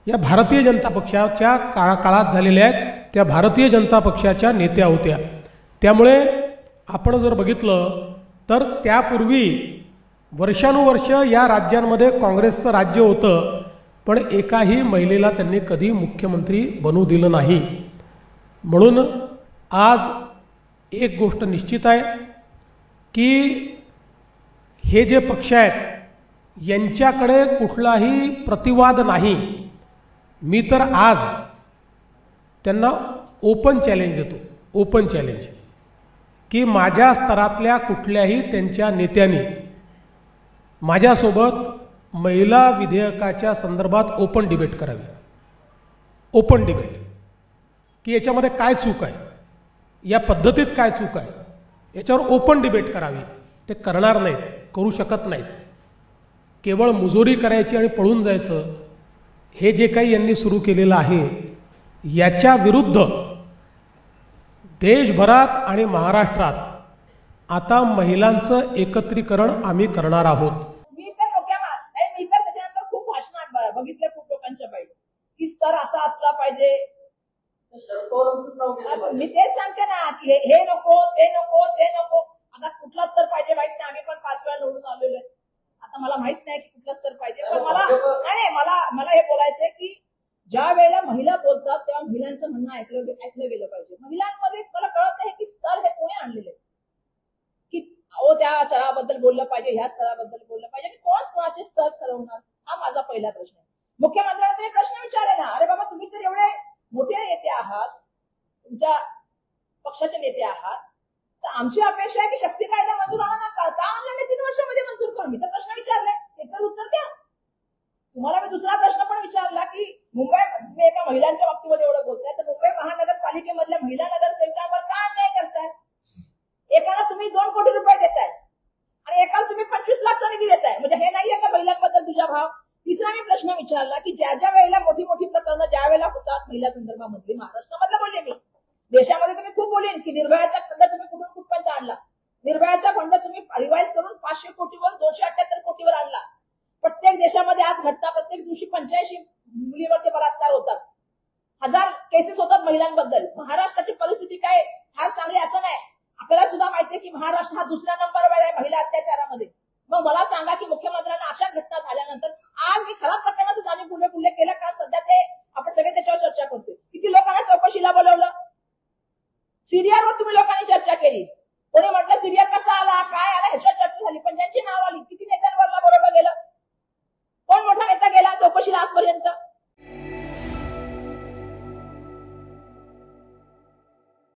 या भारतीय जनता पक्षाच्या काळात झालेल्या आहेत, त्या भारतीय जनता पक्षाच्या नेत्या होत्या। त्यामुळे आपण जर बघितलं तर त्यापूर्वी वर्षानुवर्ष या राज्यांमध्ये काँग्रेसचं राज्य होतं, पण एकाही महिलेला त्यांनी कधी मुख्यमंत्री बनवू दिलं नाही। म्हणून आज एक गोष्ट निश्चित आहे की हे जे पक्ष आहेत यांच्याकडे कुठलाही प्रतिवाद नाही। मी तर आज त्यांना ओपन चॅलेंज देतो, ओपन चॅलेंज, की माझ्या स्तरातल्या कुठल्याही त्यांच्या नेत्यांनी माझ्यासोबत महिला विधेयकाच्या संदर्भात ओपन डिबेट करावी। ओपन डिबेट की याच्यामध्ये काय चूक आहे, या पद्धतीत काय चूक आहे, याच्यावर ओपन डिबेट करावी। ते करणार नाहीत, करू शकत नाहीत। केवळ मुजोरी करायची आणि पळून जायचं हे जे काही यांनी सुरू केलेलं आहे, याच्या विरुद्ध देशभरात आणि महाराष्ट्रात आता महिलांचं एकत्रीकरण आम्ही करणार आहोत। मी तर त्याच्यानंतर खूप भाषणात बघितले, खूप लोकांच्या बाई की स्तर असा असला पाहिजे। मी तेच सांगते ना की हे नको, ते नको, ते नको। आता कुठला स्तर पाहिजे माहित नाही, आम्ही पण 5 वेळा निवडून आलेलो आहे। आता मला माहित नाही की कुठला स्तर पाहिजे, पण मला हे बोलायचंय की ज्या वेळेला महिला बोलतात तेव्हा महिलांचं म्हणणं ऐकलं गेलं पाहिजे। महिलांमध्ये मला कळत नाही की स्तर हे कोणी आणलेले, की त्या स्तराबद्दल बोललं पाहिजे, ह्या स्तराबद्दल बोललं पाहिजे, आणि कोणाचे स्तर ठरवणार, हा माझा पहिला प्रश्न आहे। मुख्यमंत्र्यांना तुम्ही प्रश्न विचारले ना, अरे बाबा तुम्ही तर एवढे मोठे नेते आहात, तुमच्या पक्षाचे नेते आहात, तर आमची अपेक्षा आहे की शक्ती कायदा मंजूर आला ना, का आणला नाही 3 वर्षामध्ये मंजूर करून? मी तर प्रश्न विचारले, त्याचं उत्तर द्या। तुम्हाला मी दुसरा प्रश्न पण विचारला की तुम्ही एका महिलांच्या बाबतीमध्ये एवढं बोलताय, तर मुंबई महानगरपालिकेमधल्या महिला नगरसेवकांवर का अन्याय करताय? एकाला तुम्ही 2 कोटी रुपये देताय आणि एकाला तुम्ही 25 लाखचा निधी देताय, म्हणजे हे नाहीये का महिलांबद्दल तुझा भाव? तिसरा मी प्रश्न विचारला की ज्या वेळेला मोठी प्रकरणं ज्या वेळेला होतात महिला संदर्भामधली, महाराष्ट्रामधलं बोलले मी, देशामध्ये तुम्ही खूप बोलेन की निर्भयाचा फंड तुम्ही कुठून आणला, निर्भयाचा फंड तुम्ही रिवाइज करून 500 कोटीवर 278 कोटीवर आणला। प्रत्येक देशामध्ये आज घटना, प्रत्येक दिवशी 85 मुलीवरती बलात्कार होतात, 1000 केसेस होतात महिलांबद्दल। महाराष्ट्राची परिस्थिती काय फार चांगली असं नाही, आपल्याला सुद्धा माहितीये की महाराष्ट्र हा दुसऱ्या नंबरवर आहे महिला अत्याचारामध्ये। मग मला सांगा की मुख्यमंत्र्यांना अशा घटना झाल्यानंतर आज मी खराब प्रकरणाचं जाणीव उल्लेख केला